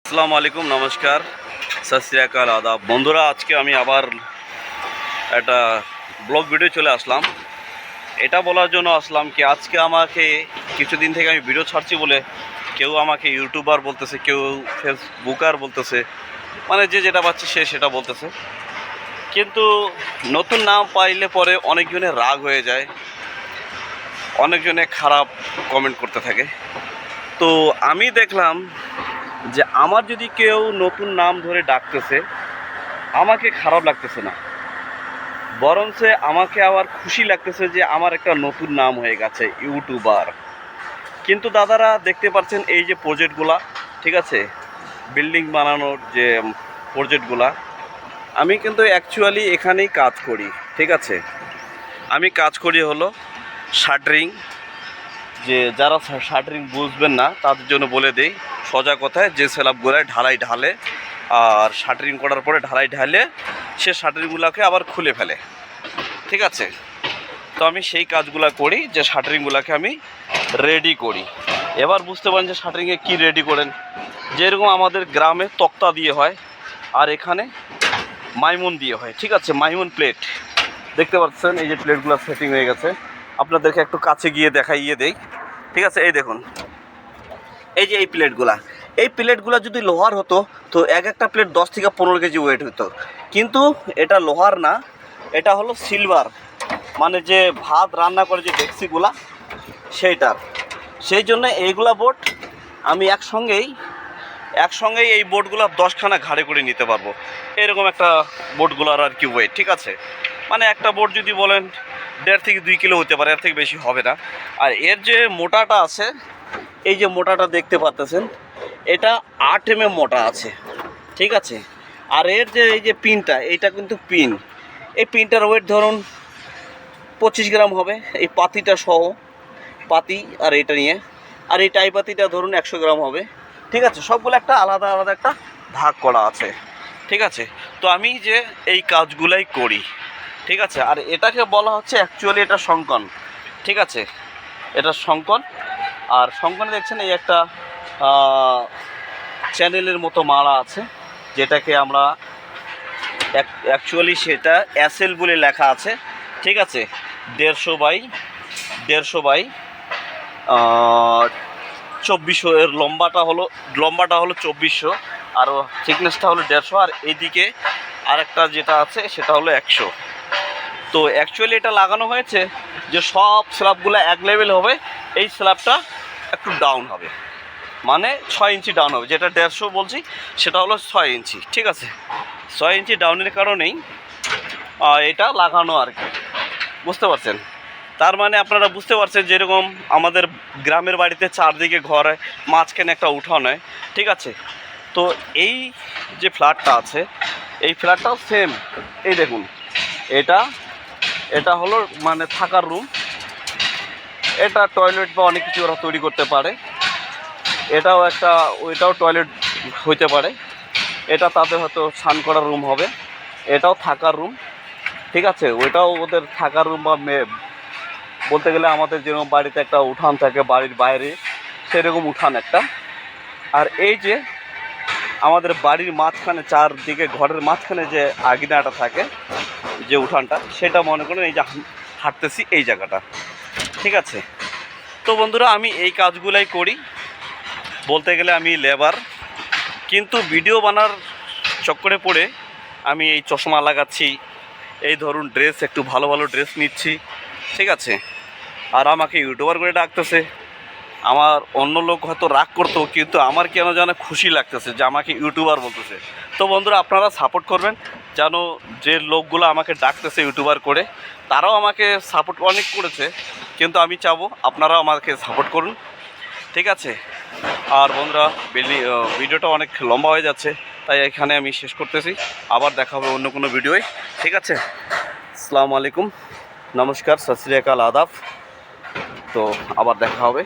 আসসালামু আলাইকুম, নমস্কার, সত শ্রী আকাল, আদাব। বন্ধুরা, আজকে আমি আবার একটা ব্লগ ভিডিও চলে আসলাম। এটা বলার জন্য আসলাম কি আজকে আমাকে কিছুদিন থেকে আমি ভিডিও ছাড়ছি বলে কেউ আমাকে ইউটিউবার বলতেছে, কেউ ফেসবুকার বলতেছে, মানে যে যেটা পাচ্ছে সে সেটা বলতেছে। কিন্তু নতুন নাম পাইলে পরে অনেকজনের রাগ হয়ে যায়, অনেকজনে খারাপ কমেন্ট করতে থাকে। তো আমি দেখলাম যে আমার যদি কেউ নতুন নাম ধরে ডাকতেছে আমাকে খারাপ লাগতেছে না, বরঞ্চ আমাকে আবার খুশি লাগতেছে যে আমার একটা নতুন নাম হয়ে গেছে ইউটিউবার। কিন্তু দাদারা দেখতে পাচ্ছেন এই যে প্রজেক্টগুলা, ঠিক আছে, বিল্ডিং বানানোর যে প্রজেক্টগুলা, আমি কিন্তু অ্যাকচুয়ালি এখানেই কাজ করি, ঠিক আছে। আমি কাজ করি হলো শাটারিং। যে যারা শাটারিং বুঝবেন না তাদের জন্য বলে দেই সোজা কথায়, যে স্ল্যাবগুলায় ঢালাই ঢালে আর শাটারিং করার পরে ঢালাই ঢালে সে শাটারিংগুলোকে আবার খুলে ফেলে, ঠিক আছে। তো আমি সেই কাজগুলো করি, যে শাটারিংগুলোকে আমি রেডি করি। এবার বুঝতে পারেন যে শাটারিংয়ে কী রেডি করেন। যেরকম আমাদের গ্রামে তক্তা দিয়ে হয় আর এখানে মাইমুন দিয়ে হয়, ঠিক আছে। মাইমুন প্লেট দেখতে পাচ্ছেন, এই যে প্লেটগুলো সেটিং হয়ে গেছে, আপনাদেরকে একটু কাছে গিয়ে দেখাইয়ে দেই, ঠিক আছে। এই দেখুন, এই যে এই প্লেটগুলো যদি লোহার হতো তো এক একটা প্লেট 10 থেকে 15 কেজি ওয়েট হতো। কিন্তু এটা লোহার না, এটা হলো সিলভার, মানে যে ভাত রান্না করে যে ডেক্সিগুলা সেইটার। সেই জন্য এইগুলা বোর্ড আমি একসঙ্গেই এই বোর্ডগুলো 10খানা ঘাড়ে করে নিতে পারবো। এরকম একটা বোর্ডগুলোর আর কি ওয়েট, ঠিক আছে। মানে একটা বোর্ড যদি বলেন 1.5 থেকে 2 কিলো হতে পারে, এর থেকে বেশি হবে না। আর এর যে মোটাটা আছে, এই যে মোটাটা দেখতে পাচ্ছেন, এটা 8 mm মোটা আছে, ঠিক আছে। আর এর যে এই যে পিনটা, এইটা কিন্তু পিন, এই পিনটার ওয়েট ধরুন 25 গ্রাম হবে, এই পাতিটা সহ, পাতি আর এটা নিয়ে। আর এই টাই পাতিটা ধরুন 100 গ্রাম হবে, ঠিক আছে। সবগুলো একটা আলাদা আলাদা একটা ভাগ করা আছে, ঠিক আছে। তো আমি যে এই কাজগুলাই করি, ঠিক আছে। আর এটাকে বলা হচ্ছে অ্যাকচুয়ালি এটা শঙ্কন, ঠিক আছে, এটা শঙ্কন। আর শঙ্কনে দেখছেন এই একটা চ্যানেলের মতো মারা আছে, যেটাকে আমরা অ্যাকচুয়ালি সেটা এসএল বলে লেখা আছে, ঠিক আছে। 150 বাই 2400 এর লম্বাটা হলো 2400, আর থিকনেসটা হলো 150, আর এইদিকে আরেকটা যেটা আছে সেটা হলো 100। তো অ্যাকচুয়ালি এটা লাগানো হয়েছে যে সব স্ল্যাবগুলো এক লেভেল হবে, এই স্ল্যাবটা একটু ডাউন হবে, মানে 6 ইঞ্চি ডাউন হবে। যেটা 150 বলছি সেটা হলো 6 ইঞ্চি, ঠিক আছে। 6 ইঞ্চি ডাউনের কারণেই এটা লাগানো আর কি, বুঝতে পারছেন। তার মানে আপনারা বুঝতে পারছেন যেরকম আমাদের গ্রামের বাড়িতে চারদিকে ঘর হয়, মাঝখানে একটা উঠান হয়, ঠিক আছে। তো এই যে ফ্ল্যাটটা আছে, এই ফ্ল্যাটটাও সেম। এই দেখুন, এটা হলো মানে থাকার রুম, এটা টয়লেট বা অনেক কিছু ওরা তৈরি করতে পারে। ওইটাও টয়লেট হইতে পারে। এটা তাদের হয়তো স্নান করার রুম হবে, এটাও থাকার রুম, ঠিক আছে। ওইটাও ওদের থাকার রুম, বা বলতে গেলে আমাদের যেরকম বাড়িতে একটা উঠান থাকে বাড়ির বাইরে, সেরকম উঠান একটা। আর এই যে আমাদের বাড়ির মাঝখানে, চারদিকে ঘরের মাঝখানে যে আঙিনাটা থাকে, যে উঠানটা, সেটা মনে করেন এই যে হাঁটতেছি এই জায়গাটা, ঠিক আছে। তো বন্ধুরা, আমি এই কাজগুলাই করি, বলতে গেলে আমি লেবার। কিন্তু ভিডিও বানার চক্করে পড়ে আমি এই চশমা লাগাচ্ছি, এই ধরুন ড্রেস, একটু ভালো ভালো ড্রেস নিচ্ছি, ঠিক আছে। আর আমাকে ইউটিউবার করে ডাকতেছে। আমার অন্য লোক হয়তো রাগ করতো, কিন্তু আমার কেন যেন খুশি লাগতেছে যে আমাকে ইউটিউবার বলতেছে। তো বন্ধুরা, আপনারা সাপোর্ট করবেন যেন, যে লোকগুলো আমাকে ডাকতেছে ইউটিউবার করে, তারাও আমাকে সাপোর্ট অনেক করেছে, কিন্তু আমি চাবো আপনারাও আমাকে সাপোর্ট করুন, ঠিক আছে। আর বন্ধুরা, ভিডিওটা অনেক লম্বা হয়ে যাচ্ছে, তাই এখানে আমি শেষ করতেছি। আবার দেখা হবে অন্য কোনো ভিডিওয়, ঠিক আছে। আসসালামু আলাইকুম, নমস্কার, সত শ্রী আকাল, আদাব। তো আবার দেখা হবে।